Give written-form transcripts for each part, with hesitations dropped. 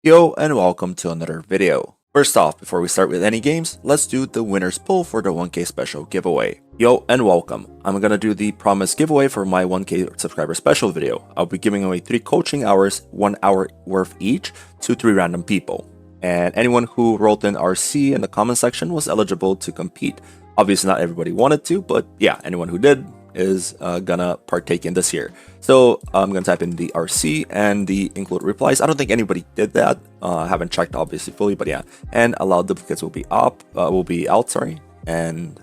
Yo, and welcome to another video. First off, before we start with any games, let's do the winner's poll for the 1k special giveaway. Yo, and welcome. I'm gonna do the promised giveaway for my 1k subscriber special video. I'll be giving away 3 coaching hours, 1 hour worth each, to 3 random people. And anyone who wrote in RC in the comment section was eligible to compete. Obviously not everybody wanted to, but yeah, anyone who did is gonna partake in this year. So I'm gonna type in the RC and the include replies. I don't think anybody did that. I haven't checked obviously fully, but yeah. And allowed duplicates will be out, sorry. And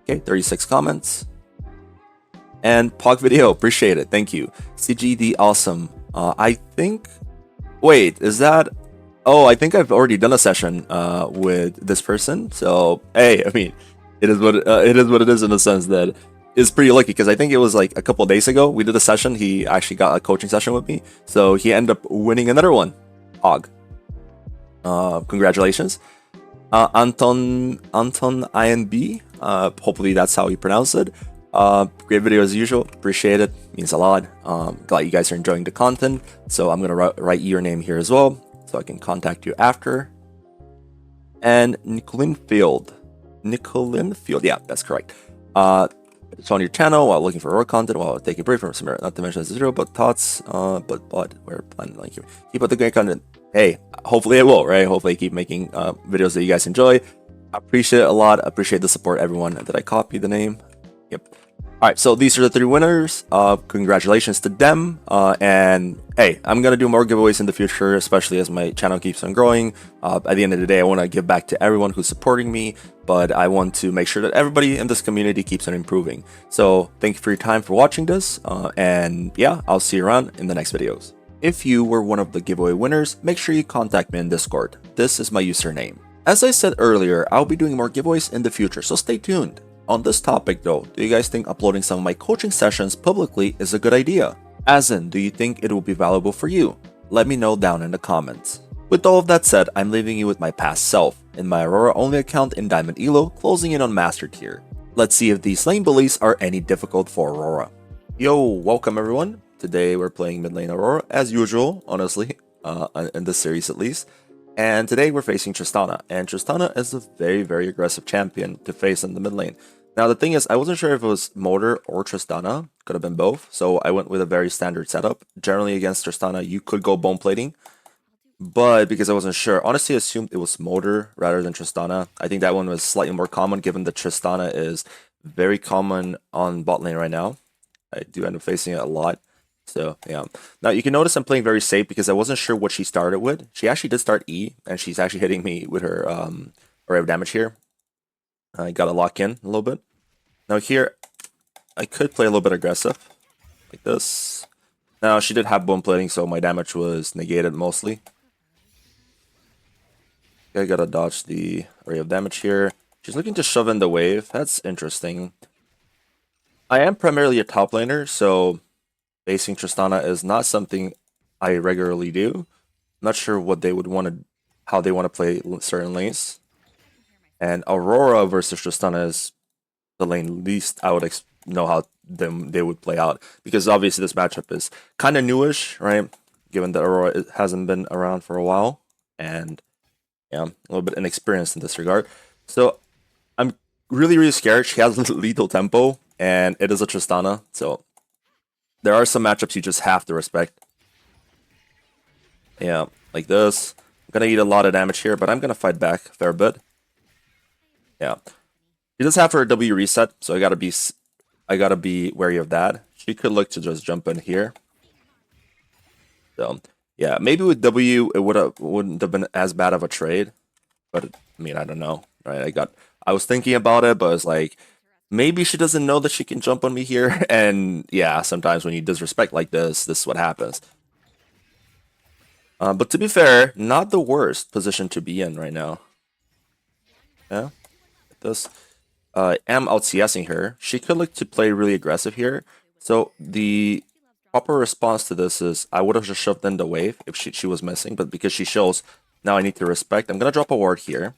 okay, 36 comments. And Pog video, appreciate it, thank you. CGD awesome. I think, wait, is that? Oh, I think I've already done a session with this person. So hey, I mean, it is what it is in the sense that is pretty lucky because I think it was like a couple days ago we did a session. He actually got a coaching session with me, so he ended up winning another one. Hog. Congratulations, Anton INB. Hopefully that's how you pronounce it. Great video as usual. Appreciate it. Means a lot. Glad you guys are enjoying the content. So I'm gonna write your name here as well, so I can contact you after. And Nicolin Field, yeah, that's correct. It's on your channel while looking for Aurora content while taking a break from some, not to mention zero, but thoughts, but we're planning like you. Keep up the great content. Hey, hopefully I will, right? Hopefully I keep making videos that you guys enjoy. I appreciate it a lot. I appreciate the support, everyone. Did I copy the name? Yep. All right, so these are the 3 winners. Congratulations to them. And hey, I'm gonna do more giveaways in the future, especially as my channel keeps on growing. At the end of the day, I want to give back to everyone who's supporting me, but I want to make sure that everybody in this community keeps on improving. So thank you for your time for watching this. And yeah, I'll see you around in the next videos. If you were one of the giveaway winners, make sure you contact me in Discord. This is my username. As I said earlier, I'll be doing more giveaways in the future, so stay tuned. On this topic though, do you guys think uploading some of my coaching sessions publicly is a good idea? As in, do you think it will be valuable for you? Let me know down in the comments. With all of that said, I'm leaving you with my past self, in my Aurora only account in Diamond Elo, closing in on Master Tier. Let's see if these lane bullies are any difficult for Aurora. Yo, welcome everyone. Today we're playing mid lane Aurora, as usual, honestly, in this series at least. And today we're facing Tristana, and Tristana is a very, very aggressive champion to face in the mid lane. Now the thing is, I wasn't sure if it was Motor or Tristana, could have been both, so I went with a very standard setup. Generally against Tristana, you could go bone plating, but because I wasn't sure, honestly I assumed it was Motor rather than Tristana. I think that one was slightly more common given that Tristana is very common on bot lane right now. I do end up facing it a lot. So yeah, now you can notice I'm playing very safe because I wasn't sure what she started with. She actually did start E, and she's actually hitting me with her array of damage here. I gotta lock in a little bit. Now here, I could play a little bit aggressive, like this. Now she did have bone plating, so my damage was negated mostly. I gotta dodge the array of damage here. She's looking to shove in the wave. That's interesting. I am primarily a top laner, so facing Tristana is not something I regularly do. I'm not sure what they would want to, how they want to play certain lanes. And Aurora versus Tristana is the lane least I would know how they would play out, because obviously this matchup is kind of newish, right? Given that Aurora hasn't been around for a while, and yeah, a little bit inexperienced in this regard. So I'm really, really scared. She has lethal tempo, and it is a Tristana, so there are some matchups you just have to respect. Yeah, like this. I'm gonna eat a lot of damage here, but I'm gonna fight back a fair bit. Yeah, she does have her W reset, so I gotta be wary of that. She could look to just jump in here. So yeah, maybe with W it wouldn't have been as bad of a trade, but I mean I don't know, right? I was thinking about it, but it's like maybe she doesn't know that she can jump on me here, and yeah, sometimes when you disrespect like this is what happens. But to be fair, not the worst position to be in right now. Yeah, this. Am out CSing her. She could look to play really aggressive here. So the proper response to this is I would have just shoved in the wave if she was missing, but because she shows, now I need to respect. I'm gonna drop a ward here.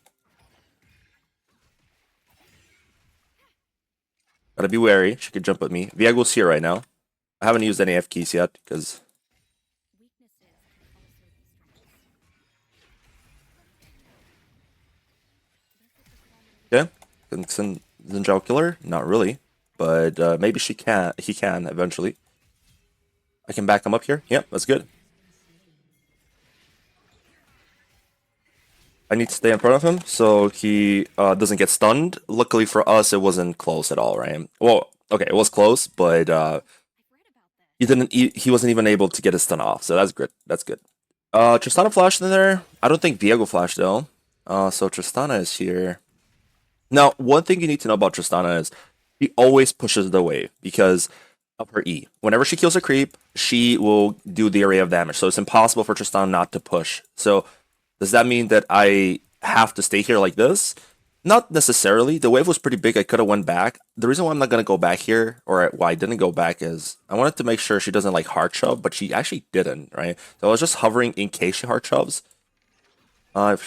Gotta be wary. She could jump at me. Viego's here right now. I haven't used any F keys yet because Can Zinjao kill her? Not really, but maybe she can. He can eventually. I can back him up here. Yep, that's good. I need to stay in front of him so he doesn't get stunned. Luckily for us, it wasn't close at all, right? Well, okay, it was close, but he wasn't even able to get his stun off, so that's good. That's good. Tristana flashed in there. I don't think Viego flashed though. So Tristana is here. Now, one thing you need to know about Tristana is she always pushes the wave because of her E. Whenever she kills a creep, she will do the array of damage. So it's impossible for Tristana not to push. So does that mean that I have to stay here like this? Not necessarily. The wave was pretty big. I could have went back. The reason why I'm not going to go back here, or why I didn't go back, is I wanted to make sure she doesn't like hard shove, but she actually didn't, right? So I was just hovering in case she hard shoves. Okay.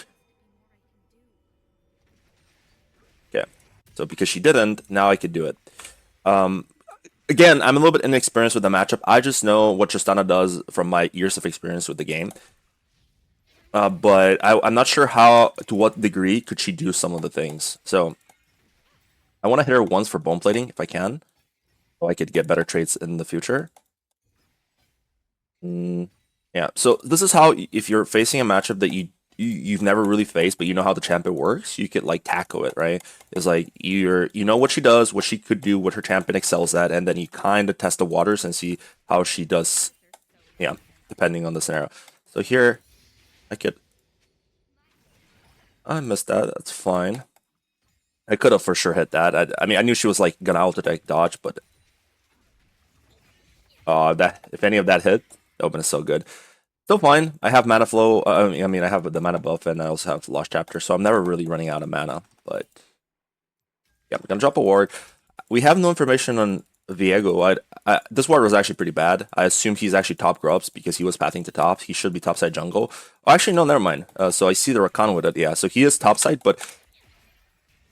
So because she didn't, now I could do it. Again, I'm a little bit inexperienced with the matchup. I just know what Tristana does from my years of experience with the game. But I'm not sure to what degree could she do some of the things. So I want to hit her once for bone plating if I can, so I could get better traits in the future. Yeah. So this is how, if you're facing a matchup that you've never really faced, but you know how the champion works, you could like tackle it, right? It's like you know what she does, what she could do, what her champion excels at, and then you kind of test the waters and see how she does. Yeah, depending on the scenario. So here. I missed that. That's fine. I could have for sure hit that. I mean, I knew she was like gonna auto deck dodge, but that if any of that hit, that would have been so good. Still fine. I have mana flow. I mean, I have the mana buff, and I also have Lost Chapter, so I'm never really running out of mana. But yeah, I'm gonna drop a ward. We have no information on Viego. This ward was actually pretty bad. I assumed he's actually top grubs because he was pathing to top. He should be topside jungle. Oh, actually, no, never mind. So I see the Rakan with it. Yeah, so he is topside, but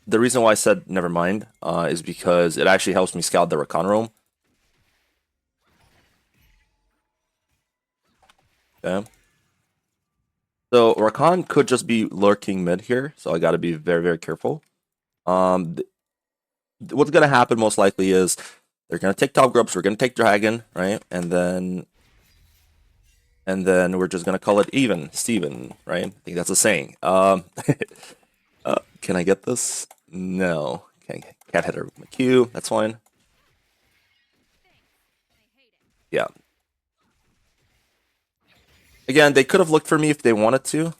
the reason why I said never mind is because it actually helps me scout the Rakan roam. Okay. So Rakan could just be lurking mid here, so I got to be very, very careful. What's gonna happen most likely is they're gonna take top grubs, we're gonna take dragon, right? And then we're just gonna call it even, Steven, right? I think that's a saying. Can I get this? No. Can't hit her with my Q. That's fine. Yeah. Again, they could have looked for me if they wanted to.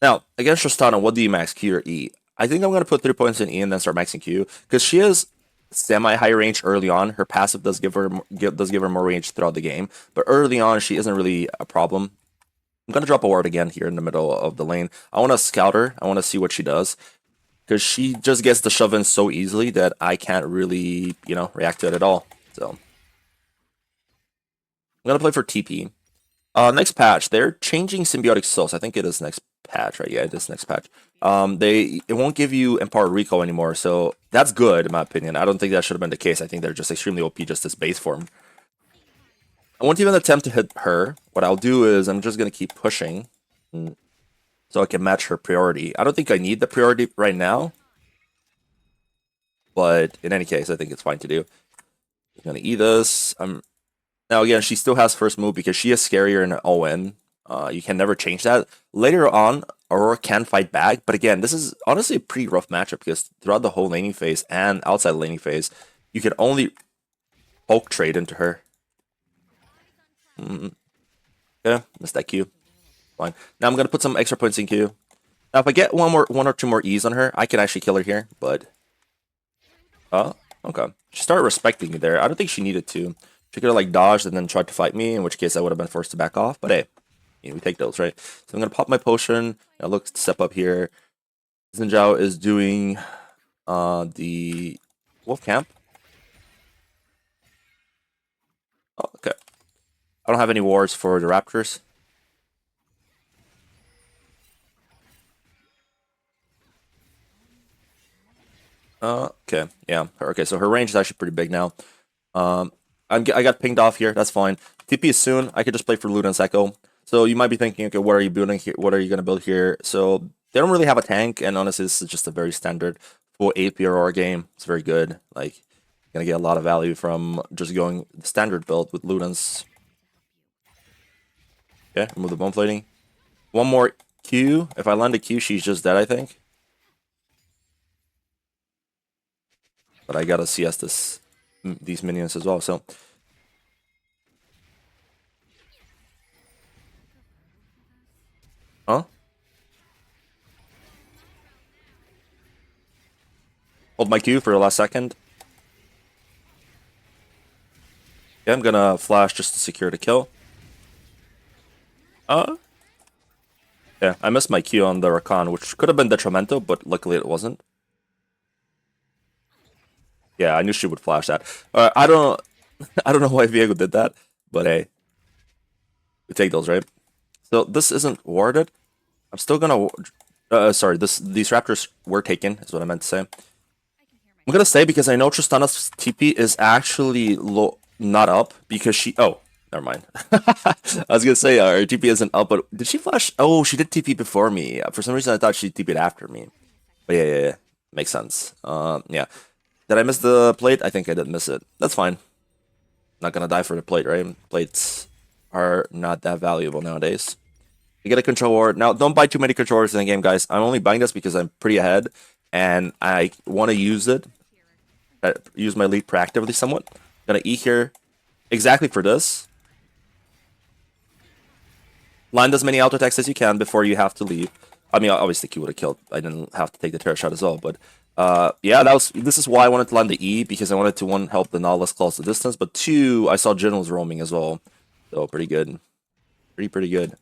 Now, against Tristana, what do you max, Q or E? I think I'm going to put 3 points in E and then start maxing Q, because she is semi-high range early on. Her passive does give her more range throughout the game, but early on, she isn't really a problem. I'm going to drop a ward again here in the middle of the lane. I want to scout her. I want to see what she does, because she just gets the shove in so easily that I can't really, react to it at all. So I'm going to play for TP. Next patch, they're changing Symbiotic Souls. I think it is next patch, right? Yeah, it is next patch. It won't give you Empowered Recall anymore, so that's good in my opinion. I don't think that should have been the case. I think they're just extremely OP just as base form. I won't even attempt to hit her. What I'll do is I'm just gonna keep pushing, so I can match her priority. I don't think I need the priority right now, but in any case, I think it's fine to do. I'm gonna E this. Now again, she still has first move because she is scarier in ON. You can never change that. Later on, Aurora can fight back, but again, this is honestly a pretty rough matchup because throughout the whole laning phase and outside laning phase, you can only poke trade into her. Yeah, missed that Q. Fine. Now I'm gonna put some extra points in Q. Now if I get one or two more E's on her, I can actually kill her here, but okay. She started respecting me there. I don't think she needed to. She could have like dodged and then tried to fight me, in which case I would have been forced to back off. But hey, we take those, right? So I'm gonna pop my potion. I look to step up here. Zinjao is doing the wolf camp. Oh, okay. I don't have any wards for the raptors. Okay, yeah. Okay, so her range is actually pretty big now. I got pinged off here. That's fine. TP is soon. I could just play for Luden's Echo. So you might be thinking, okay, what are you building here? What are you gonna build here? So they don't really have a tank, and honestly, this is just a very standard full AP Aurora game. It's very good. Like, gonna get a lot of value from just going the standard build with Ludens. Okay, remove the bone plating. One more Q. If I land a Q, she's just dead, I think. But I gotta CS these minions as well, so. Huh? Hold my Q for the last second. Okay, I'm gonna flash just to secure the kill. Yeah, I missed my Q on the Rakan, which could have been detrimental, but luckily it wasn't. Yeah, I knew she would flash that. I don't know why Viego did that, but hey, we take those, right? So this isn't warded. I'm still gonna. Sorry, these Raptors were taken, is what I meant to say. I'm gonna stay because I know Tristana's TP is actually not up because she. Oh, never mind. I was gonna say her TP isn't up, but did she flash? Oh, she did TP before me. For some reason, I thought she TP'd after me. But yeah, makes sense. Yeah. Did I miss the plate? I think I did miss it. That's fine. Not gonna die for the plate, right? Plates are not that valuable nowadays. You get a control ward. Now, don't buy too many controllers in the game, guys. I'm only buying this because I'm pretty ahead, and I want to use it. Use my lead proactively somewhat. Gonna E here exactly for this. Land as many auto attacks as you can before you have to leave. I mean, obviously, Q would have killed. I didn't have to take the terror shot as well, but yeah, this is why I wanted to land the E, because I wanted to, one, help the Nautilus close the distance, but two, I saw Jin was roaming as well. So pretty good. Pretty good.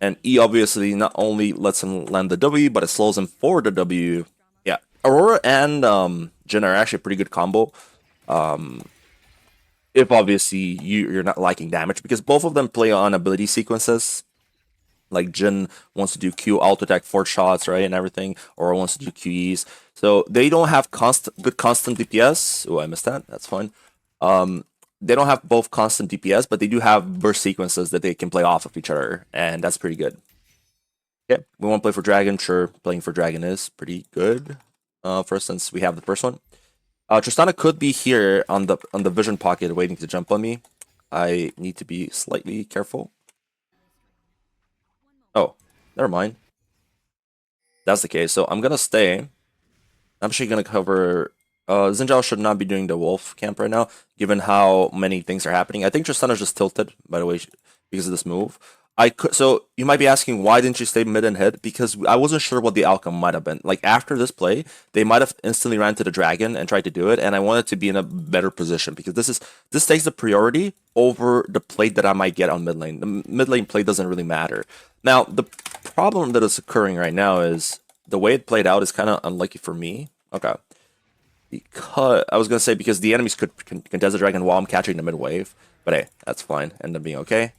And E obviously not only lets him land the W, but it slows him for the W. Yeah, Aurora and Jin are actually a pretty good combo. If obviously you're not liking damage, because both of them play on ability sequences. Like Jin wants to do Q alt attack 4 shots, right, and everything, or wants to do QEs. So they don't have good constant DPS. Oh, I missed that. That's fine. They don't have both constant DPS, but they do have burst sequences that they can play off of each other, and that's pretty good. Yeah, we want to play for Dragon. Sure, playing for Dragon is pretty good. For instance, we have the first one. Tristana could be here on the vision pocket waiting to jump on me. I need to be slightly careful. Oh, never mind. That's the case. So I'm gonna stay. I'm actually gonna cover. Xin Zhao should not be doing the wolf camp right now, given how many things are happening. I think Tristana's just tilted, by the way, because of this move. So you might be asking, why didn't you stay mid and hit? Because I wasn't sure what the outcome might have been. Like, after this play, they might have instantly ran to the dragon and tried to do it, and I wanted to be in a better position, because this takes the priority over the plate that I might get on mid lane. The mid lane play doesn't really matter. Now, the problem that is occurring right now is the way it played out is kind of unlucky for me. Okay. Because I was gonna say, because the enemies could contest the dragon while I'm catching the mid wave, but hey, that's fine. End up being okay.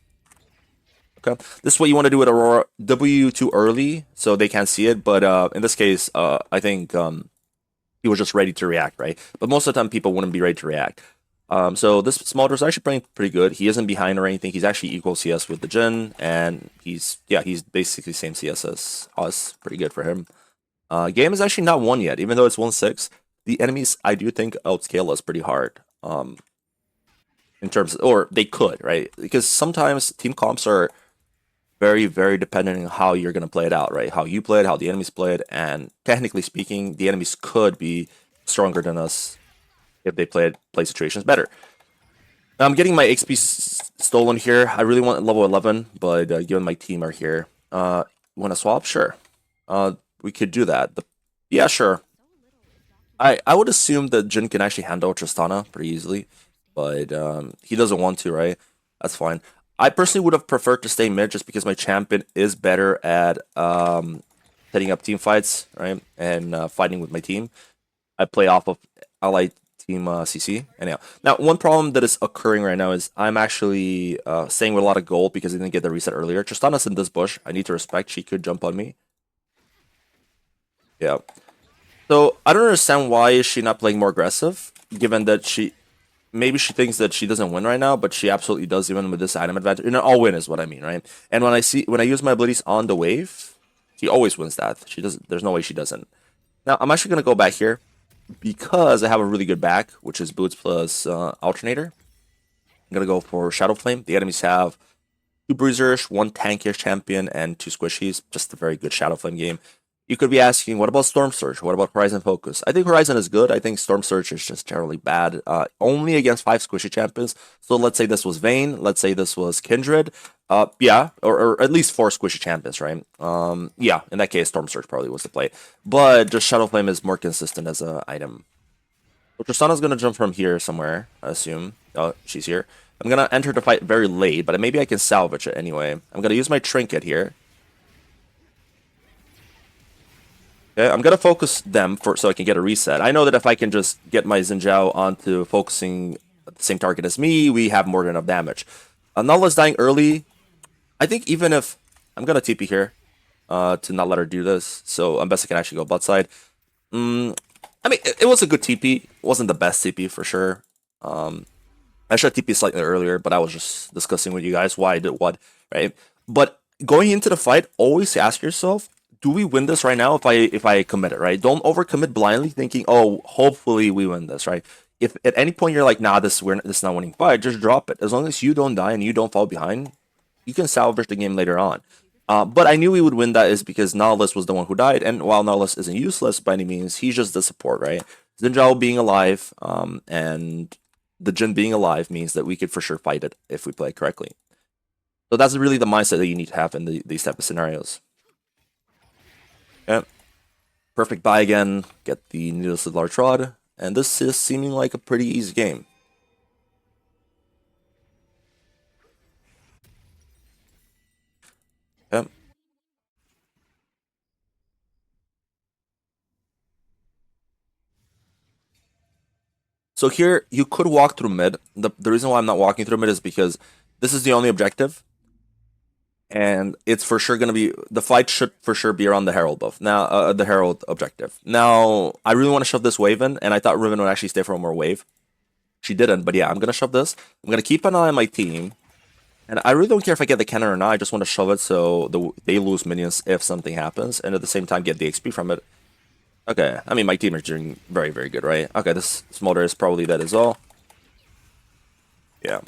Okay, this is what you want to do with Aurora. W too early, so they can't see it. But in this case, I think he was just ready to react, right? But most of the time, people wouldn't be ready to react. So this Smolder is actually playing pretty good. He isn't behind or anything. He's actually equal CS with the Jin, and he's basically same CS as us. Pretty good for him. Game is actually not won yet, even though it's 1-6. The enemies, I do think, outscale us pretty hard. In terms or they could, right? Because sometimes team comps are very, very dependent on how you're going to play it out, right? How you play it, how the enemies play it, and technically speaking, the enemies could be stronger than us if they play situations better. Now, I'm getting my XP stolen here. I really want level 11, but given my team are here, want to swap? Sure. We could do that. Yeah, sure. I would assume that Jin can actually handle Tristana pretty easily, but he doesn't want to, right? That's fine. I personally would have preferred to stay mid just because my champion is better at setting up team fights, right? And fighting with my team. I play off of allied team CC. Anyhow, now one problem that is occurring right now is I'm actually staying with a lot of gold because I didn't get the reset earlier. Tristana's in this bush. I need to respect. She could jump on me. Yeah. So I don't understand why is she not playing more aggressive, given that maybe she thinks that she doesn't win right now, but she absolutely does, even with this item advantage. All win is what I mean, right? And when I use my abilities on the wave, She always wins that. She doesn't. There's no way she doesn't. Now I'm actually gonna go back here because I have a really good back, which is boots plus alternator. I'm gonna go for Shadow Flame. The enemies have two bruisers, one tankish champion, and two squishies. Just a very good Shadow Flame game. You could be asking, what about Storm Surge? What about Horizon Focus? I think Horizon is good. I think Storm Surge is just generally bad. Only against 5 squishy champions. So let's say this was Vayne. Let's say this was Kindred. Yeah, or at least 4 squishy champions, right? Yeah, in that case, Storm Surge probably was the play. But just Shadow Flame is more consistent as an item. So Tristana's gonna jump from here somewhere, I assume. Oh, she's here. I'm gonna enter the fight very late, but maybe I can salvage it anyway. I'm gonna use my trinket here. Okay, I'm gonna focus them for so I can get a reset. I know that if I can just get my Xin Zhao onto focusing the same target as me, we have more than enough damage. Nulla's dying early. I think even if I'm gonna TP here to not let her do this, so I'm best I can actually go butt side. I mean, it was a good TP. It wasn't the best TP for sure. I should have TP slightly earlier, but I was just discussing with you guys why I did what, right? But going into the fight, always ask yourself, do we win this right now if I commit it, right? Don't overcommit blindly thinking, oh, hopefully we win this, right? If at any point you're like, nah, this is not winning fight, just drop it. As long as you don't die and you don't fall behind, you can salvage the game later on. But I knew we would win that is because Nautilus was the one who died, and while Nautilus isn't useless by any means, he's just the support, right? Xin Zhao being alive, and the Jin being alive means that we could for sure fight it if we play correctly. So that's really the mindset that you need to have in these type of scenarios. Yeah. Perfect buy again, get the needlessly large rod, and this is seeming like a pretty easy game. Yep. So here, you could walk through mid. The reason why I'm not walking through mid is because this is the only objective. And it's for sure going to be, the fight should for sure be around the Herald buff. Now, the Herald objective. Now, I really want to shove this wave in, and I thought Riven would actually stay for one more wave. She didn't, but yeah, I'm going to shove this. I'm going to keep an eye on my team. And I really don't care if I get the cannon or not. I just want to shove it so they lose minions if something happens, and at the same time get the XP from it. Okay, I mean, my team is doing very, very good, right? Okay, this Smolder is probably dead as well. Yeah.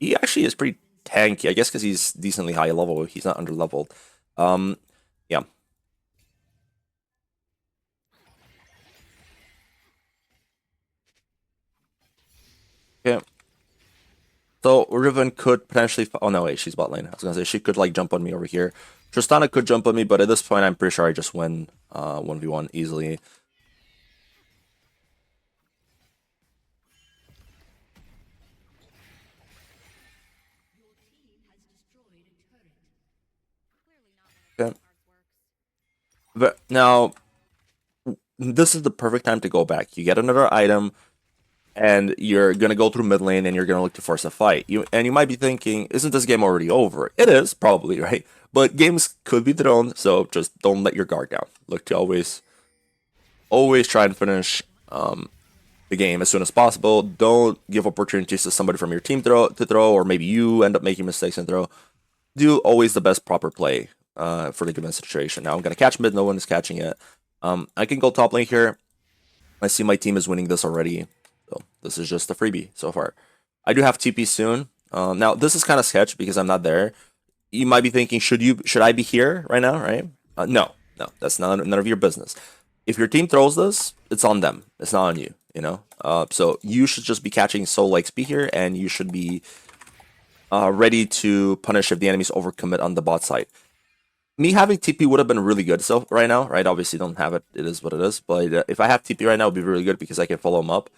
He actually is pretty tanky, I guess because he's decently high level. He's not under leveled. Yeah. Okay. So Riven could potentially. Oh no, wait, she's bot lane. I was gonna say she could like jump on me over here. Tristana could jump on me, but at this point, I'm pretty sure I just win 1v1 easily. Okay. But now, this is the perfect time to go back. You get another item, and you're gonna go through mid lane, and you're gonna look to force a fight. You might be thinking, isn't this game already over? It is probably, right? But games could be thrown, so just don't let your guard down. Look to always try and finish the game as soon as possible. Don't give opportunities to somebody from your team to throw, or maybe you end up making mistakes and throw. Do always the best proper play for the given situation. Now I'm gonna catch mid. No one is catching it. I can go top lane here. I see my team is winning this already. So this is just a freebie so far. I do have TP soon. Now this is kind of sketch because I'm not there. You might be thinking, should I be here right now? Right? No, that's none of your business. If your team throws this, it's on them. It's not on you. You know. So you should just be catching solo XP here, and you should be ready to punish if the enemies overcommit on the bot side. Me having TP would have been really good so right now, right? Obviously, don't have it. It is what it is. But if I have TP right now, it would be really good because I can follow him up.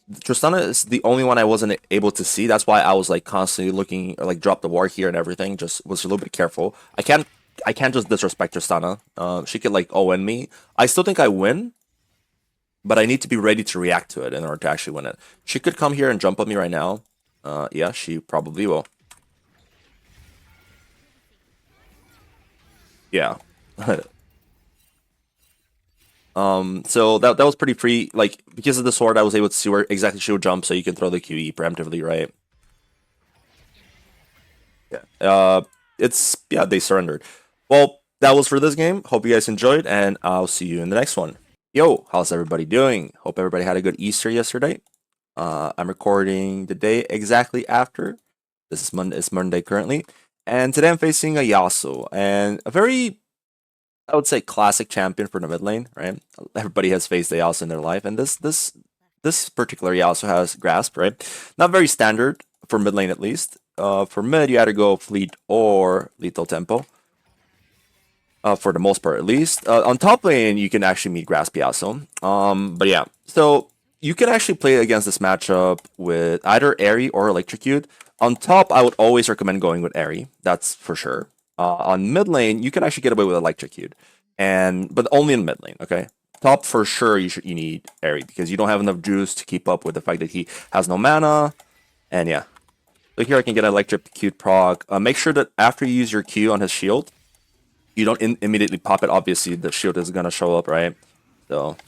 Tristana is the only one I wasn't able to see. That's why I was like constantly looking, like drop the ward here and everything. Just was a little bit careful. I can't just disrespect Tristana. She could like ON me. I still think I win, but I need to be ready to react to it in order to actually win it. She could come here and jump on me right now. Yeah, she probably will. Yeah. So that was pretty free. Like because of the sword, I was able to see where exactly she would jump, so you can throw the QE preemptively, right? Yeah. It's yeah, they surrendered. Well, that was for this game. Hope you guys enjoyed, and I'll see you in the next one. Yo, how's everybody doing? Hope everybody had a good Easter yesterday. I'm recording the day exactly after. This is Monday. It's Monday currently, and today I'm facing a Yasuo and a very, I would say, classic champion for the mid lane. Right? Everybody has faced a Yasuo in their life, and this particular Yasuo has grasp. Right? Not very standard for mid lane at least. For mid, you either go fleet or lethal tempo. For the most part, at least. On top lane, you can actually meet Grasp Yasuo. But yeah, so you can actually play against this matchup with either Airy or Electrocute. On top, I would always recommend going with Airy. That's for sure. On mid lane, you can actually get away with Electrocute, but only in mid lane. Okay. Top for sure, you need Airy because you don't have enough juice to keep up with the fact that he has no mana. And yeah, so here I can get an Electrocute proc. Make sure that after you use your Q on his shield, you don't immediately pop it. Obviously, the shield is gonna show up, right? So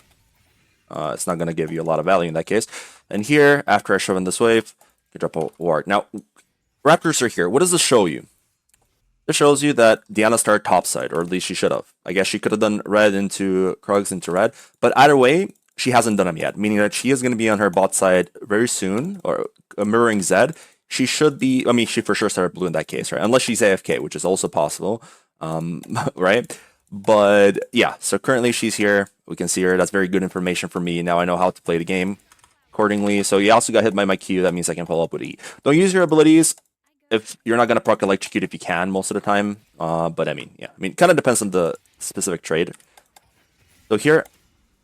it's not gonna give you a lot of value in that case. And here, after I shove in this wave, you drop a ward. Now, Raptors are here. What does this show you? This shows you that Diana started topside, or at least she should have. I guess she could have done red into Krugs into red, but either way, she hasn't done them yet. Meaning that she is gonna be on her bot side very soon, or mirroring Zed. She should be. I mean, she for sure started blue in that case, right? Unless she's AFK, which is also possible. Right? But yeah, so currently she's here. We can see her. That's very good information for me. Now I know how to play the game accordingly. So you also got hit by my Q. That means I can follow up with E. Don't use your abilities if you're not gonna proc Electrocute if you can most of the time. But I mean, yeah, I mean, kind of depends on the specific trade. So here,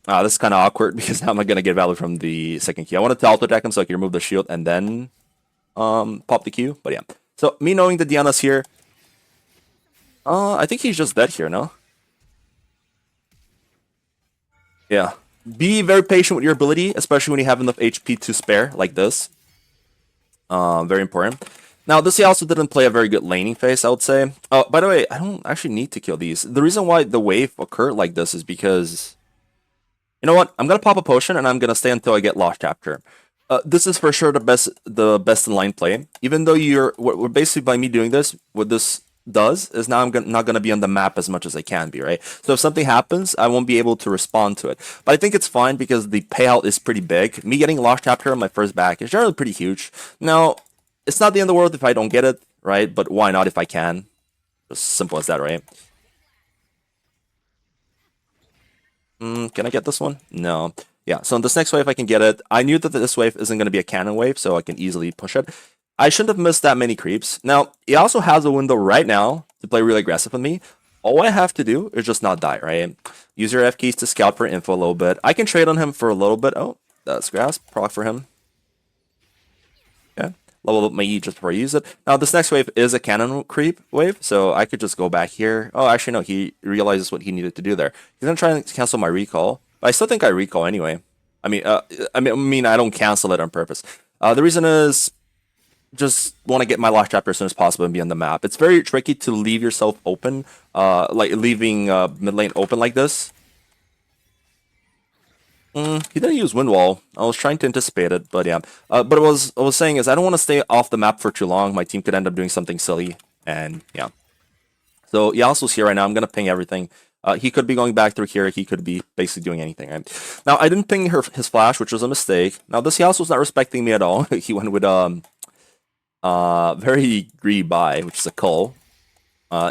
this is kind of awkward because now I'm not gonna get value from the second Q. I wanted to auto attack him so I can remove the shield and then pop the Q. But yeah, so me knowing that Diana's here. I think he's just dead here, no? Yeah. Be very patient with your ability, especially when you have enough HP to spare, like this. Very important. Now, this also didn't play a very good laning phase, I would say. By the way, I don't actually need to kill these. The reason why the wave occurred like this is because... You know what? I'm gonna pop a potion and I'm gonna stay until I get Lost Chapter. This is for sure the best in line play. Even though we're basically by me doing this, what this does is now I'm not going to be on the map as much as I can be, right? So if something happens, I won't be able to respond to it. But I think it's fine because the payout is pretty big. Me getting Lost Chapter on my first back is generally pretty huge. Now, it's not the end of the world if I don't get it, right? But why not if I can? Just simple as that, right? Can I get this one? No. Yeah, so in this next wave I can get it. I knew that this wave isn't going to be a cannon wave, so I can easily push it. I shouldn't have missed that many creeps. Now, he also has a window right now to play really aggressive with me. All I have to do is just not die, right? Use your F keys to scout for info a little bit. I can trade on him for a little bit. Oh, that's grasp. Proc for him. Yeah. Level up my E just before I use it. Now, this next wave is a cannon creep wave, so I could just go back here. Oh, actually, no. He realizes what he needed to do there. He's going to try and cancel my recall. But I still think I recall anyway. I mean, I don't cancel it on purpose. The reason is... just want to get my Lost Chapter as soon as possible and be on the map. It's very tricky to leave yourself open, like leaving mid lane open like this. He didn't use Wind Wall. I was trying to anticipate it, but yeah. But what I was saying is I don't want to stay off the map for too long. My team could end up doing something silly, and yeah. So Yasuo's here right now. I'm gonna ping everything. He could be going back through here. He could be basically doing anything, right? Now, I didn't ping his flash, which was a mistake. Now, this Yasuo's not respecting me at all. He went with very greedy buy, which is a cull.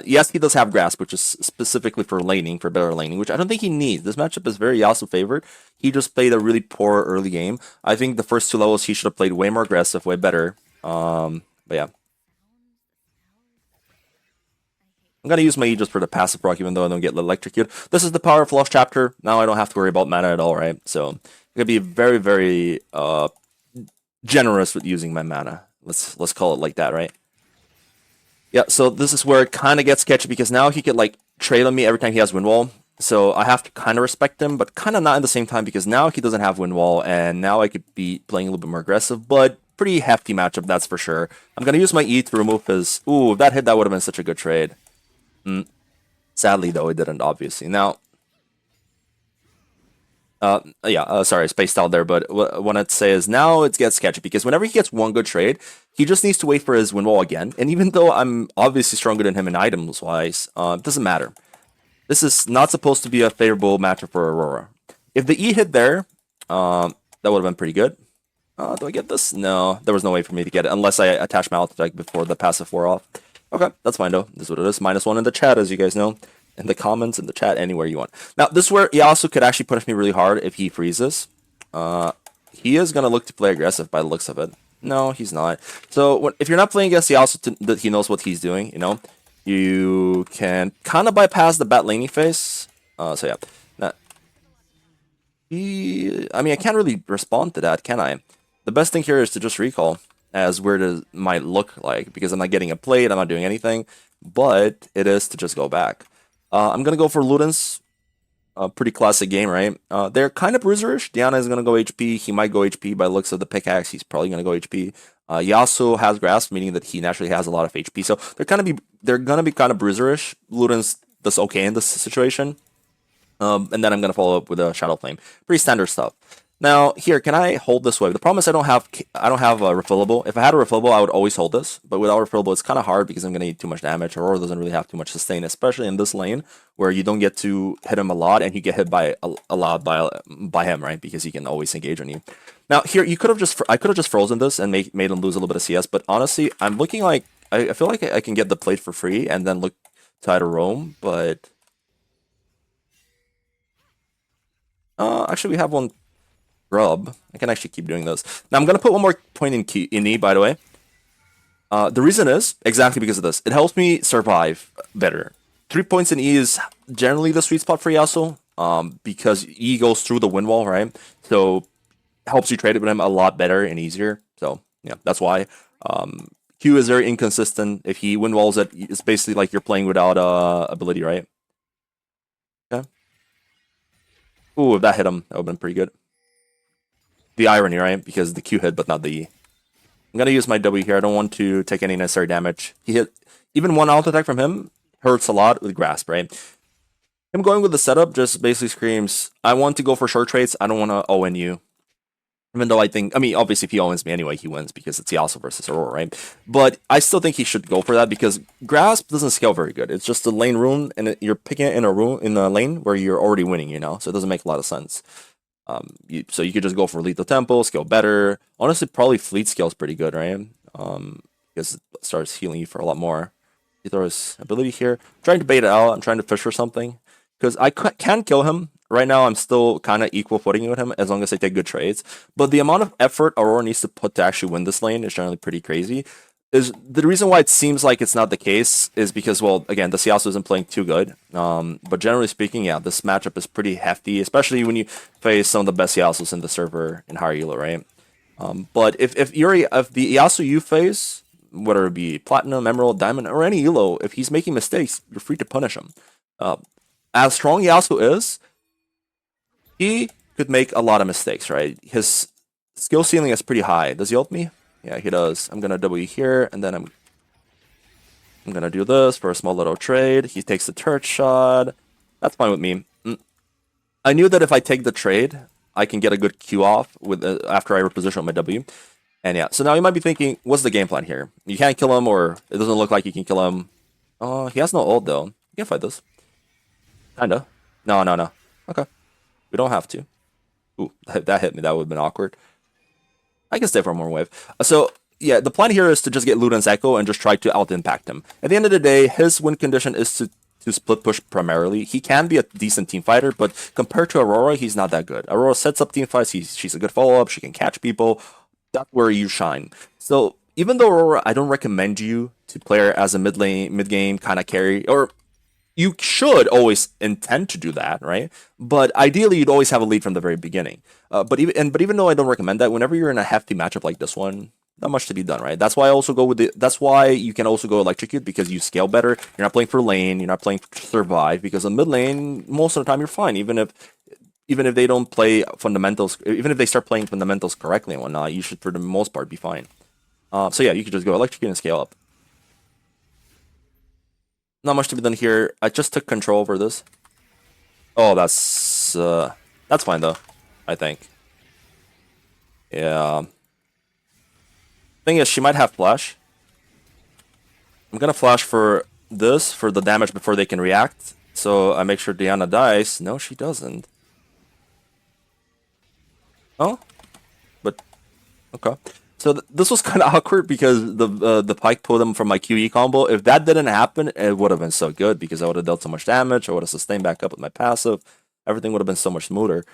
Yes, he does have grasp, which is specifically for laning, for better laning, which I don't think he needs. This matchup is very Yasuo favored. He just played a really poor early game. I think the first two levels he should have played way more aggressive, way better. But yeah. I'm gonna use my E just for the passive proc, even though I don't get electrocuted. This is the power of Lost Chapter. Now I don't have to worry about mana at all, right? So I'm gonna be very, very generous with using my mana. Let's call it like that, right? Yeah, so this is where it kind of gets sketchy because now he could like trade on me every time he has Wind Wall. So I have to kind of respect him, but kind of not at the same time because now he doesn't have Wind Wall, and now I could be playing a little bit more aggressive, but pretty hefty matchup, that's for sure. I'm going to use my E to remove his... Ooh, if that hit, that would have been such a good trade. Sadly, though, it didn't, obviously. Now... sorry, I spaced out there, but what I'd say is now it gets sketchy because whenever he gets one good trade, he just needs to wait for his Wind Wall again. And even though I'm obviously stronger than him in items-wise, it doesn't matter. this is not supposed to be a favorable matchup for Aurora. If the E hit there, that would have been pretty good. Do I get this? No, there was no way for me to get it unless I attach my alt attack before the passive wore off. Okay, that's fine though. This is what it is. -1 in the chat, as you guys know. In the comments, in the chat, anywhere you want. Now, this is where Yasuo could actually punish me really hard if he freezes. He is going to look to play aggressive by the looks of it. No, he's not. So, if you're not playing against Yasuo that he knows what he's doing, you know, you can kind of bypass the bat laning phase. So, yeah. Now, I mean, I can't really respond to that, can I? The best thing here is to just recall, as weird as it might look like, because I'm not getting a plate, I'm not doing anything, but it is to just go back. I'm going to go for Ludens. Pretty classic game, right? They're kind of bruiserish. Diana is going to go HP. He might go HP by looks of the pickaxe. He's probably going to go HP. Yasuo has grasp, meaning that he naturally has a lot of HP. So they're going to be kind of bruiserish. Ludens does okay in this situation. And then I'm going to follow up with a Shadow Flame. Pretty standard stuff. Now, here, can I hold this wave? The problem is I don't have a refillable. If I had a refillable, I would always hold this. But without a refillable, it's kind of hard because I'm going to need too much damage. Aurora doesn't really have too much sustain, especially in this lane where you don't get to hit him a lot and you get hit by a lot by him, right? Because he can always engage on you. Now, here, I could have just frozen this and made him lose a little bit of CS. But honestly, I'm looking like, I feel like I can get the plate for free and then look to try to roam. But actually, we have one. Grub. I can actually keep doing this. Now I'm going to put one more point in E, by the way. The reason is exactly because of this. It helps me survive better. 3 points in E is generally the sweet spot for Yasuo, because E goes through the wind wall, right? So helps you trade it with him a lot better and easier. So yeah, that's why. Q is very inconsistent. If he wind walls it, it's basically like you're playing without ability, right? Okay. Ooh, if that hit him, that would have been pretty good. The irony, right? Because the Q hit, but not the E. I'm going to use my W here. I don't want to take any necessary damage. He hit... Even one alt attack from him hurts a lot with Grasp, right? Him going with the setup just basically screams, I want to go for short trades. I don't want to ON you. Even though I mean, obviously if he owns me anyway, he wins because it's Yasuo versus Aurora, right? But I still think he should go for that because Grasp doesn't scale very good. It's just a lane rune, and you're picking it in a lane where you're already winning, you know? So it doesn't make a lot of sense. So you could just go for Lethal Temple, scale better. Honestly, probably Fleet scales pretty good, right? Because it starts healing you for a lot more. He throws ability here. I'm trying to bait it out. I'm trying to fish for something. Because I can kill him. Right now, I'm still kind of equal footing with him as long as I take good trades. But the amount of effort Aurora needs to put to actually win this lane is generally pretty crazy. The reason why it seems like it's not the case is because, well, again, the Yasuo isn't playing too good. But generally speaking, yeah, this matchup is pretty hefty, especially when you face some of the best Yasuos in the server in higher elo, right? But if the Yasuo you face, whether it be Platinum, Emerald, Diamond, or any elo, if he's making mistakes, you're free to punish him. As strong Yasuo is, he could make a lot of mistakes, right? His skill ceiling is pretty high. Does he ult me? Yeah, he does. I'm gonna W here, and then I'm gonna do this for a small little trade. He takes the turret shot. That's fine with me. I knew that if I take the trade, I can get a good Q off with after I reposition my W. And yeah, so now you might be thinking, what's the game plan here? You can't kill him, or it doesn't look like you can kill him. Oh, he has no ult though. You can fight this. Kinda. No. Okay. We don't have to. Ooh, that hit me. That would have been awkward. I can stay for one more wave. So, yeah, the plan here is to just get Luden's Echo and just try to out-impact him. At the end of the day, his win condition is to split push primarily. He can be a decent team fighter, but compared to Aurora, he's not that good. Aurora sets up team fights. She's a good follow-up. She can catch people. That's where you shine. So, even though Aurora, I don't recommend you to play her as a mid-game kind of carry, or you should always intend to do that, right? But ideally, you'd always have a lead from the very beginning. But even though I don't recommend that, whenever you're in a hefty matchup like this one, not much to be done, right? That's why I also go with that's why you can also go electrocute, because you scale better. You're not playing for lane. You're not playing to survive, because in mid lane, most of the time you're fine. Even if they don't play fundamentals, even if they start playing fundamentals correctly and whatnot, you should for the most part be fine. So yeah, you could just go electrocute and scale up. Not much to be done here. I just took control over this. Oh, that's fine though, I think. Yeah. Thing is, she might have flash. I'm gonna flash for this, for the damage before they can react. So I make sure Diana dies. No, she doesn't. Oh, but okay. So this was kind of awkward because the pike pulled him from my QE combo. If that didn't happen, it would have been so good because I would have dealt so much damage. I would have sustained back up with my passive. Everything would have been so much smoother.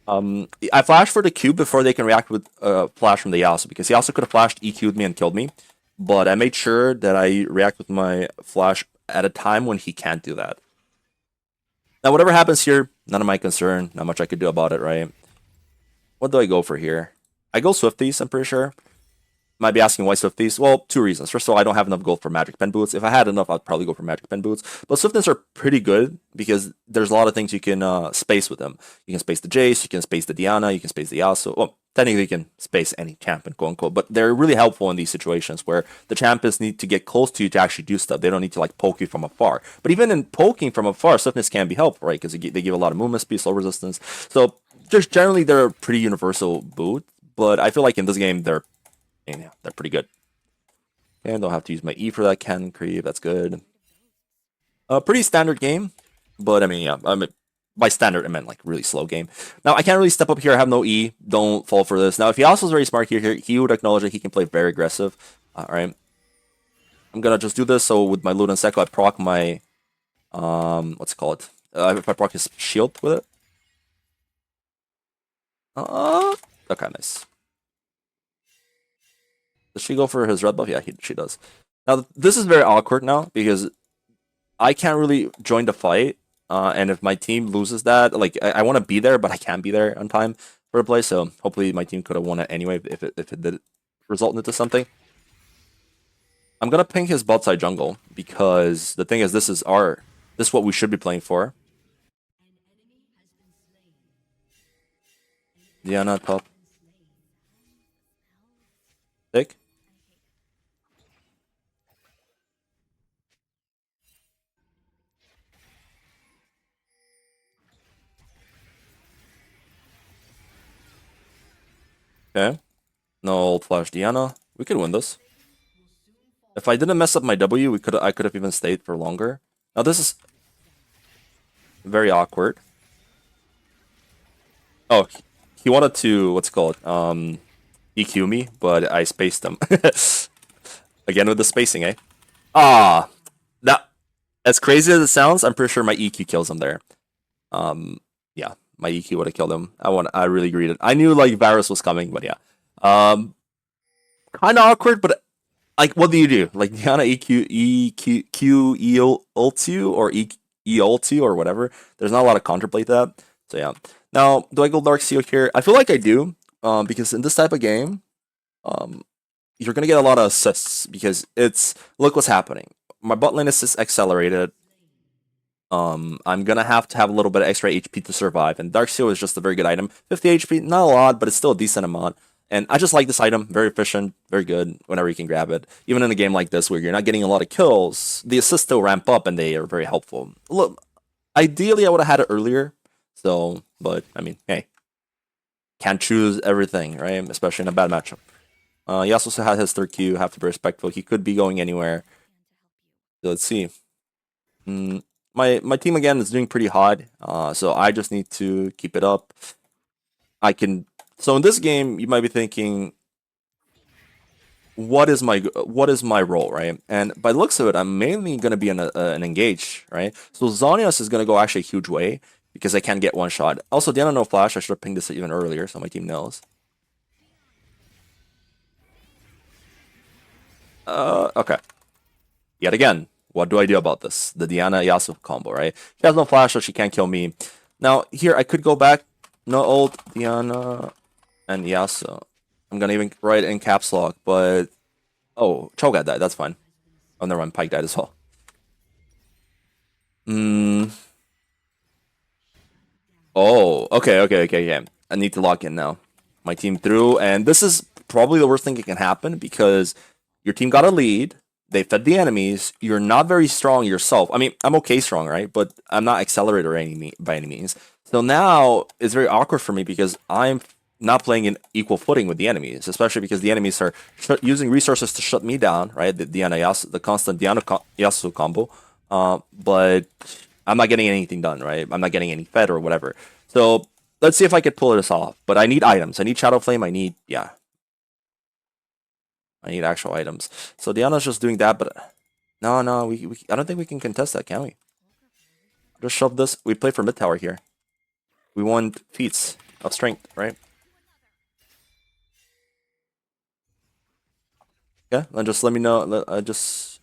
I flashed for the Q before they can react with flash from the Yasuo because Yasuo could have flashed, EQ'd me, and killed me. But I made sure that I react with my flash at a time when he can't do that. Now, whatever happens here, none of my concern. Not much I could do about it, right? What do I go for here? I go Swifties, I'm pretty sure. Might be asking why Swifties. Well, two reasons. First of all, I don't have enough gold for Magic Pen Boots. If I had enough, I'd probably go for Magic Pen Boots. But Swiftness are pretty good because there's a lot of things you can space with them. You can space the Jace, you can space the Diana, you can space the Yasuo. Well, technically you can space any champion, quote unquote. But they're really helpful in these situations where the champions need to get close to you to actually do stuff. They don't need to like poke you from afar. But even in poking from afar, Swiftness can be helpful, right? Because they give a lot of movement speed, slow resistance. So just generally they're a pretty universal boot. But I feel like in this game they're pretty good. And don't have to use my E for that cannon creep. That's good. A pretty standard game, but I mean, yeah. By standard, I meant like really slow game. Now I can't really step up here. I have no E. Don't fall for this. Now if he also is very smart here, he would acknowledge that he can play very aggressive. All right. I'm gonna just do this. So with my Luden Seko, I proc my what's it called? If I proc his shield with it. Okay, nice. Does she go for his red buff? Yeah, she does. Now, this is very awkward now because I can't really join the fight. And if my team loses that, like, I want to be there, but I can't be there on time for the play. So hopefully my team could have won it anyway if it did result into something. I'm going to ping his bot side jungle because the thing is, this is what we should be playing for. Diana top. Take. Okay. No old flash Diana. We could win this. If I didn't mess up my W, I could have even stayed for longer. Now this is very awkward. Oh, he wanted to what's it called? EQ me, but I spaced him. Again with the spacing, eh? Ah, that as crazy as it sounds, I'm pretty sure my EQ kills him there. Yeah, my EQ would have killed him. I really greeted. I knew like Varus was coming, but yeah. Kind of awkward, but like, what do you do? Like Diana ult you or E ult you or whatever. There's not a lot of contemplate that. So yeah. Now, do I go Dark Seal here? I feel like I do, because in this type of game, you're gonna get a lot of assists because look what's happening. My bot lane assist accelerated. I'm gonna have to have a little bit of extra HP to survive, and Dark Seal is just a very good item. 50 HP, not a lot, but it's still a decent amount. And I just like this item, very efficient, very good whenever you can grab it. Even in a game like this where you're not getting a lot of kills, the assists still ramp up and they are very helpful. Look, ideally I would have had it earlier, but I mean, hey, can't choose everything, right? Especially in a bad matchup. He also had his third Q, have to be respectful. He could be going anywhere. So let's see. My team again is doing pretty hot, so I just need to keep it up. So in this game, you might be thinking, what is my role, right? And by the looks of it, I'm mainly going to be an engage, right? So Zonios is going to go actually a huge way because I can't get one shot. Also, Diana no flash. I should have pinged this even earlier so my team knows. Okay. Yet again, what do I do about this? The Diana Yasuo combo, right? She has no flash, so she can't kill me. Now, here, I could go back. No ult, Diana, and Yasuo. I'm gonna even write in caps lock, but... Oh, Cho'Gath died, that's fine. Oh, never mind, Pyke died as well. Oh, okay. I need to lock in now. My team threw, and this is probably the worst thing that can happen because your team got a lead, they fed the enemies, you're not very strong yourself. I mean, I'm okay strong, right? But I'm not accelerator by any means. So now it's very awkward for me because I'm not playing in equal footing with the enemies, especially because the enemies are using resources to shut me down, right? The constant Diana Yasuo combo. But I'm not getting anything done, right? I'm not getting any fed or whatever. So let's see if I could pull this off. But I need items. I need Shadow Flame. I need, yeah. I need actual items. So Diana's just doing that, but no, I don't think we can contest that, can we? Just shove this. We play for mid tower here. We want feats of strength, right? Yeah, then just let me know. Just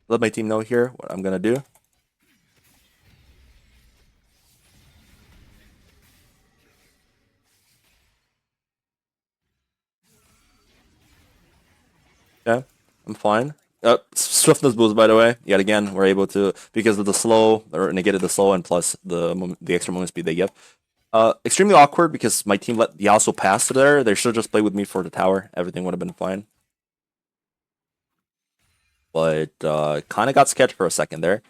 let my team know here what I'm gonna do. Yeah, I'm fine. Swiftness boost, by the way. Yet again, we're able to, because of the slow, or negated the slow, and plus the extra movement speed they give. Extremely awkward because my team let Yasuo pass to there. They should have just played with me for the tower. Everything would have been fine. But kind of got sketched for a second there.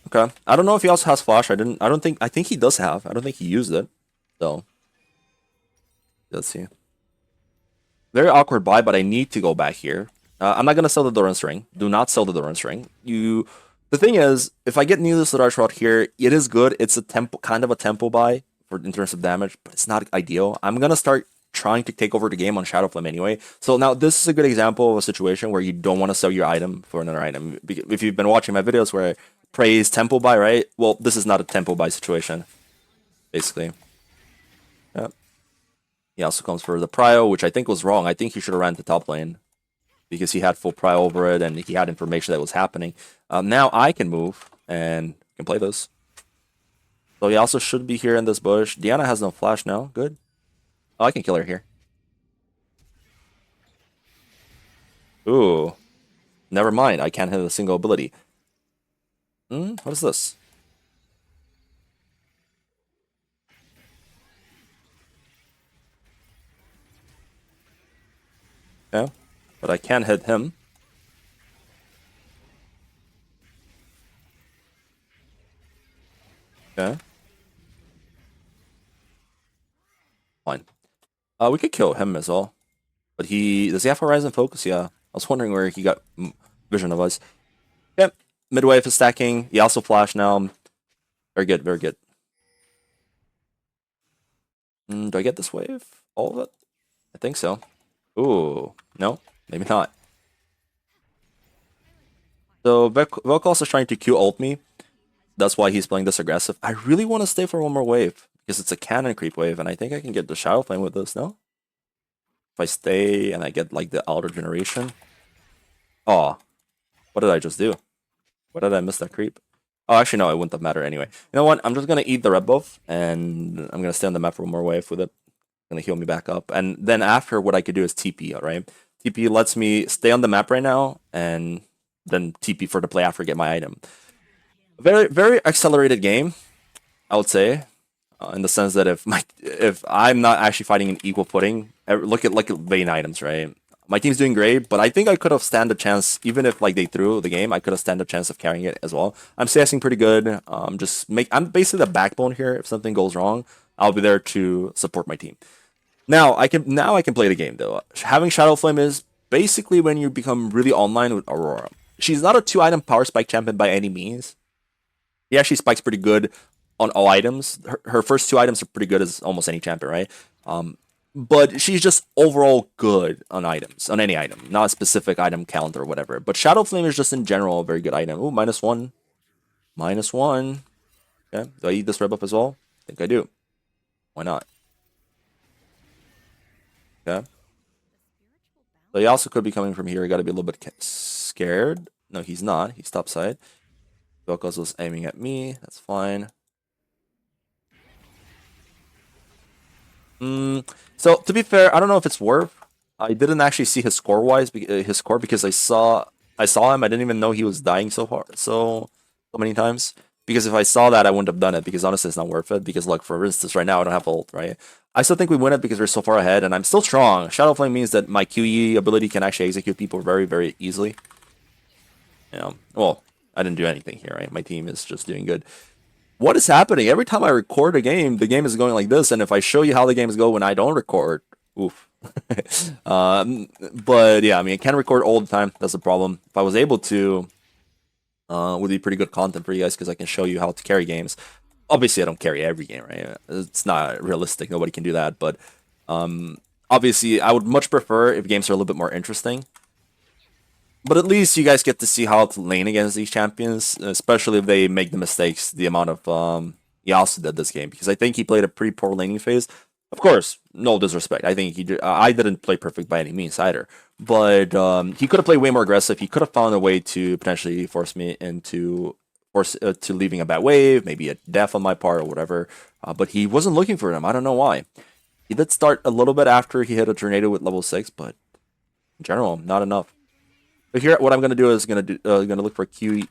Okay, I don't know if he also has flash. I think he does have. I don't think he used it. So let's see. Very awkward buy, but I need to go back here. I'm not gonna sell the Doran's ring. Do not sell the Doran's ring. The thing is, if I get Needless to Rush Rod here, it is good. It's a tempo, kind of a tempo buy for in terms of damage, but it's not ideal. I'm gonna start trying to take over the game on Shadow Flame anyway. So now this is a good example of a situation where you don't want to sell your item for another item. If you've been watching my videos where I praise tempo buy, right? Well, this is not a tempo buy situation, basically. Yeah. He also comes for the prio, which I think was wrong. I think he should have ran to top lane because he had full prio over it and he had information that was happening. Now I can move and can play this. So he also should be here in this bush. Diana has no flash now. Good. Oh, I can kill her here. Ooh. Never mind. I can't hit a single ability. What is this? Yeah. But I can hit him. Okay. Fine. We could kill him as well. But does he have Horizon Focus? Yeah. I was wondering where he got vision of us. Yep. Midwave is stacking. He also flash now. Very good, very good. Do I get this wave? All of it? I think so. Ooh. No? Maybe not. So Velk also trying to Q ult me. That's why he's playing this aggressive. I really want to stay for one more wave because it's a cannon creep wave, and I think I can get the Shadow Flame with this. No, if I stay and I get like the outer generation. Oh, what did I just do? What did I miss that creep? Oh, actually no, it wouldn't have mattered anyway. You know what? I'm just gonna eat the red buff, and I'm gonna stay on the map for one more wave with it. Gonna heal me back up, and then after what I could do is TP. All right, TP lets me stay on the map right now, and then TP for the play after get my item. Very very accelerated game, I would say, in the sense that if I'm not actually fighting in equal footing, look at Vayne items, right? My team's doing great, but I think I could have stand a chance, even if like they threw the game, I could have stand a chance of carrying it as well. I'm CSing pretty good. I'm basically the backbone here. If something goes wrong, I'll be there to support my team. Now I can play the game though. Having Shadow Flame is basically when you become really online with Aurora. She's not a 2-item power spike champion by any means. He actually spikes pretty good on all items. Her first 2 items are pretty good as almost any champion, right? But she's just overall good on items, on any item, not a specific item count or whatever. But Shadow Flame is just in general a very good item. Ooh, -1. -1. Okay, do I eat this red buff as well? I think I do. Why not? Okay. So he also could be coming from here. I gotta be a little bit scared. No, he's not. He's topside. Velkos was aiming at me. That's fine. So to be fair, I don't know if it's worth. I didn't actually see his his score because I saw him. I didn't even know he was dying so far so many times. Because if I saw that, I wouldn't have done it. Because honestly, it's not worth it. Because look, for instance, right now I don't have ult, right? I still think we win it because we're so far ahead, and I'm still strong. Shadow Flame means that my QE ability can actually execute people very, very easily. Well, I didn't do anything here, right? My team is just doing good. What is happening? Every time I record a game, the game is going like this. And if I show you how the games go when I don't record, oof. But yeah, I mean, I can't record all the time. That's the problem. If I was able to would be pretty good content for you guys because I can show you how to carry games. Obviously, I don't carry every game, right? It's not realistic. Nobody can do that. But obviously, I would much prefer if games are a little bit more interesting. But at least you guys get to see how to lane against these champions, especially if they make the mistakes the amount of Yasuo did this game, because I think he played a pretty poor laning phase. Of course, no disrespect. I think I didn't play perfect by any means either, but he could have played way more aggressive. He could have found a way to potentially force me into to leaving a bad wave, maybe a death on my part or whatever. But he wasn't looking for them. I don't know why. He did start a little bit after he hit a tornado with level 6, but in general, not enough. But here, what I'm gonna do is gonna look for a QE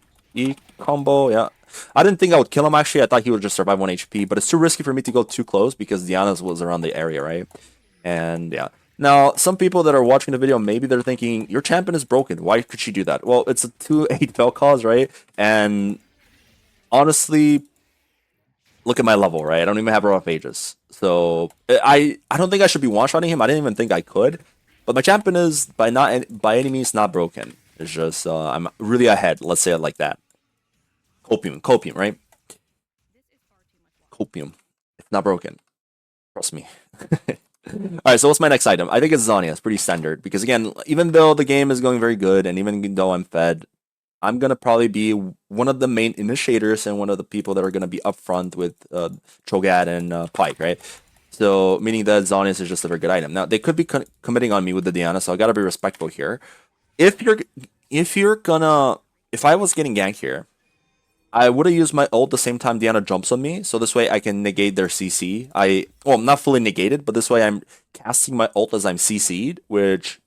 combo. Yeah, I didn't think I would kill him. Actually, I thought he would just survive 1 HP, but it's too risky for me to go too close because Diana's was around the area, right? And yeah. Now, some people that are watching the video, maybe they're thinking, your champion is broken. Why could she do that? Well, it's a 2-8 Vel'Koz, right? And honestly, look at my level, right? I don't even have rough ages. So I don't think I should be one-shotting him. I didn't even think I could. But my champion is by any means not broken. It's just I'm really ahead. Let's say it like that. Copium, right? Copium. It's not broken. Trust me. Alright, so what's my next item? I think it's Zhonya. It's pretty standard. Because again, even though the game is going very good, and even though I'm fed, I'm gonna probably be one of the main initiators and one of the people that are gonna be upfront with Cho'Gath and Pyke, right? So meaning that Zhonya is just a very good item. Now they could be committing on me with the Diana, so I gotta be respectful here. If I was getting ganked here, I would have used my ult the same time Diana jumps on me, so this way I can negate their CC. Well, not fully negated, but this way I'm casting my ult as I'm CC'd, which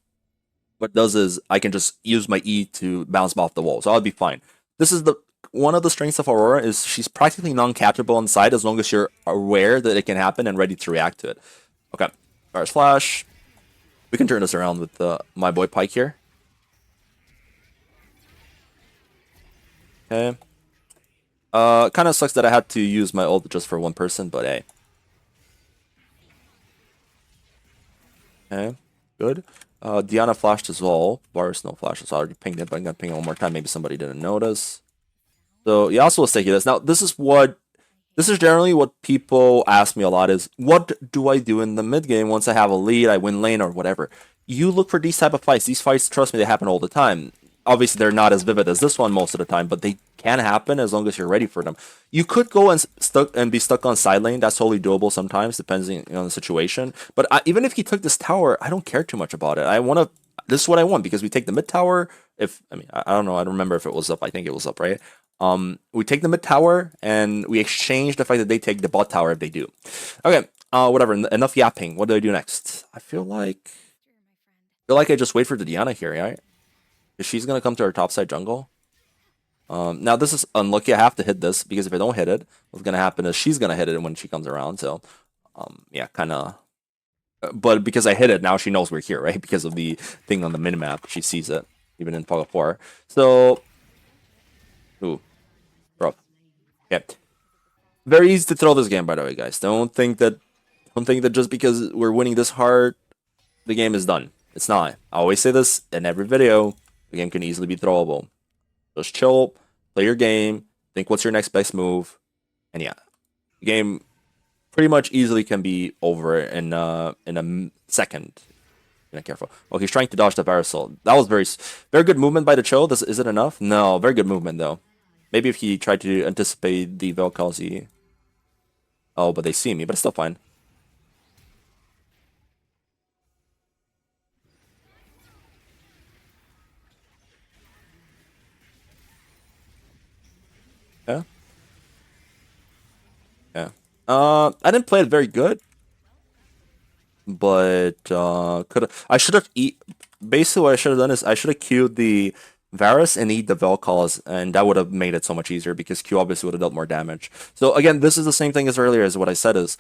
what it does is I can just use my E to bounce off the wall, so I'll be fine. This is one of the strengths of Aurora is she's practically non-catchable on side as long as you're aware that it can happen and ready to react to it. Okay, Fire Slash. We can turn this around with my boy Pyke here. Okay. Kind of sucks that I had to use my ult just for one person, but hey. Okay, good. Diana flashed as well. Varus no flash, so I already pinged it, but I'm gonna ping it one more time. Maybe somebody didn't notice. So Yasuo was taking this. Now, this is generally what people ask me a lot is, what do I do in the mid game once I have a lead, I win lane or whatever? You look for these type of fights. These fights, trust me, they happen all the time. Obviously, they're not as vivid as this one most of the time, but they can happen as long as you're ready for them. You could go and be stuck on side lane. That's totally doable sometimes, depending on the situation. But even if he took this tower, I don't care too much about it. This is what I want because we take the mid tower. I don't know. I don't remember if it was up. I think it was up, right? We take the mid tower and we exchange the fact that they take the bot tower if they do. Okay, whatever. Enough yapping. What do I do next? I feel like I just wait for the Diana here, right? Because she's gonna come to our topside jungle. Now this is unlucky. I have to hit this because if I don't hit it, what's gonna happen is she's gonna hit it when she comes around. So, yeah, kind of. But because I hit it, now she knows we're here, right? Because of the thing on the minimap, she sees it even in Fog of War. So, ooh, rough. Okay, very easy to throw this game, by the way, guys. Don't think that just because we're winning this hard, the game is done. It's not. I always say this in every video. The game can easily be throwable. Just chill, play your game, think what's your next best move, and yeah, the game pretty much easily can be over in a second. You're not careful. Oh, he's trying to dodge the Parasol. That was very good movement by the Cho. Is it enough? No, very good movement though. Maybe if he tried to anticipate the Vel'Koz. Oh, but they see me, but it's still fine. Yeah. Yeah. I didn't play it very good, but I should have basically what I should have done is I should have queued the Varus and eat the Vel'Koz, and that would have made it so much easier because Q obviously would have dealt more damage. So again, this is the same thing as earlier as what I said is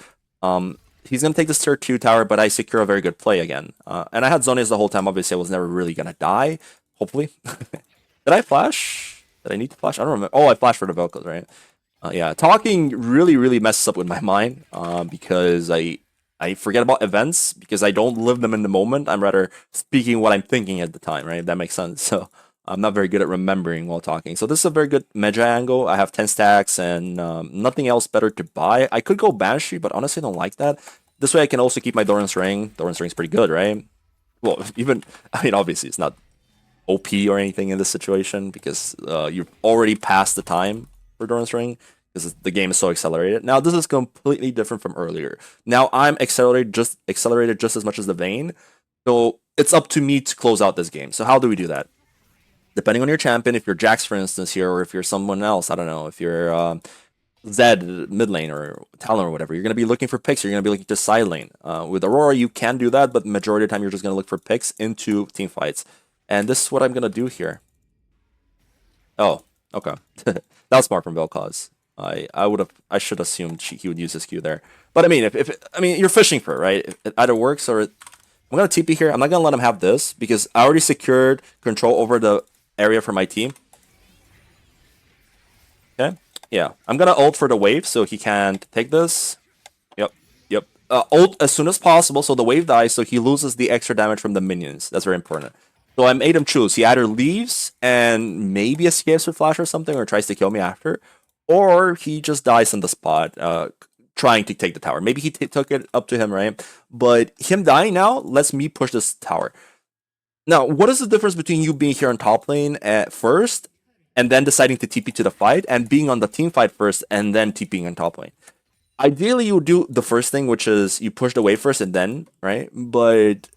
he's gonna take this tier 2 tower, but I secure a very good play again. And I had Zhonya's the whole time, obviously I was never really gonna die, hopefully. Did I flash? Did I need to flash? I don't remember. Oh, I flashed for the Vel'Koz, right? Yeah, talking really messes up with my mind because I forget about events because I don't live them in the moment. I'm rather speaking what I'm thinking at the time, right? If that makes sense. So I'm not very good at remembering while talking. So this is a very good Medja angle. I have 10 stacks and nothing else better to buy. I could go Banshee, but honestly I don't like that. This way I can also keep my Doran's Ring. Doran's Ring's pretty good, right? Well, even, I mean, obviously it's not OP or anything in this situation because you've already passed the time for Doran's Ring because the game is so accelerated. Now this is completely different from earlier. Now I'm accelerated just as much as the Vayne. So it's up to me to close out this game. So how do we do that? Depending on your champion, if you're Jax, for instance, here, or if you're someone else, I don't know, if you're Zed mid lane or Talon or whatever, you're going to be looking for picks. You're going to be looking to side lane. With Aurora, you can do that, but majority of the time, you're just going to look for picks into team fights. And this is what I'm going to do here. Oh, okay. That was smart from Vel'Koz. I should assume he would use his Q there. But I mean, I mean, you're fishing for it, right? It either works or I'm gonna TP here. I'm not gonna let him have this because I already secured control over the area for my team. Okay. Yeah. I'm gonna ult for the wave so he can't take this. Yep. Yep. Ult as soon as possible so the wave dies so he loses the extra damage from the minions. That's very important. So I made him choose. He either leaves and maybe escapes with flash or something or tries to kill me after, or he just dies on the spot, trying to take the tower. Maybe he took it up to him, right? But him dying now lets me push this tower. Now, what is the difference between you being here on top lane at first and then deciding to TP to the fight and being on the team fight first and then TPing on top lane? Ideally, you would do the first thing, which is you push the wave first and then, right? But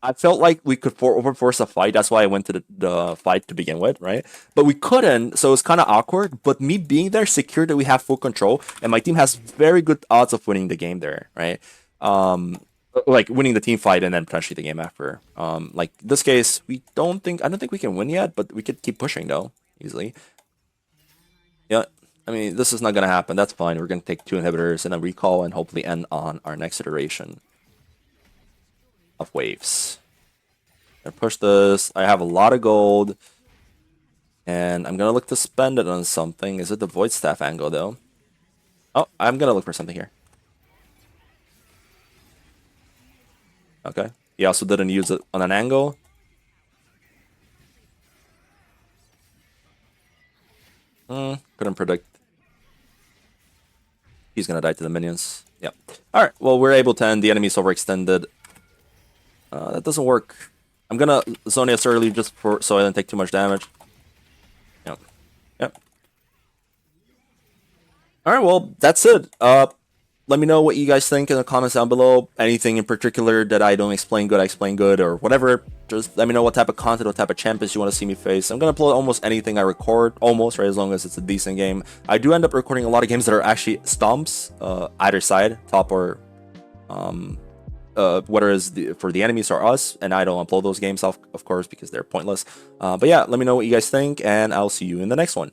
I felt like we could overforce a fight. That's why I went to the fight to begin with, right? But we couldn't, so it's kind of awkward. But me being there secured that we have full control, and my team has very good odds of winning the game there, right? Like winning the team fight and then potentially the game after. Like this case, I don't think we can win yet, but we could keep pushing though easily. Yeah, I mean this is not gonna happen. That's fine. We're gonna take 2 inhibitors and then recall and hopefully end on our next iteration of waves. I push this. I have a lot of gold, and I'm gonna look to spend it on something. Is it the Void Staff angle though? Oh, I'm gonna look for something here. Okay. He also didn't use it on an angle. Couldn't predict. He's gonna die to the minions. Yep. Alright, well, we're able to end. The enemy's overextended. That doesn't work. I'm gonna zone this early just so I don't take too much damage. Yep. Yep. Alright, well, that's it. Let me know what you guys think in the comments down below. Anything in particular that I don't explain good, or whatever. Just let me know what type of content, what type of champions you want to see me face. I'm going to upload almost anything I record, almost, right, as long as it's a decent game. I do end up recording a lot of games that are actually stomps, either side, top or whether it's for the enemies or us, and I don't upload those games, of course, because they're pointless. But yeah, let me know what you guys think, and I'll see you in the next one.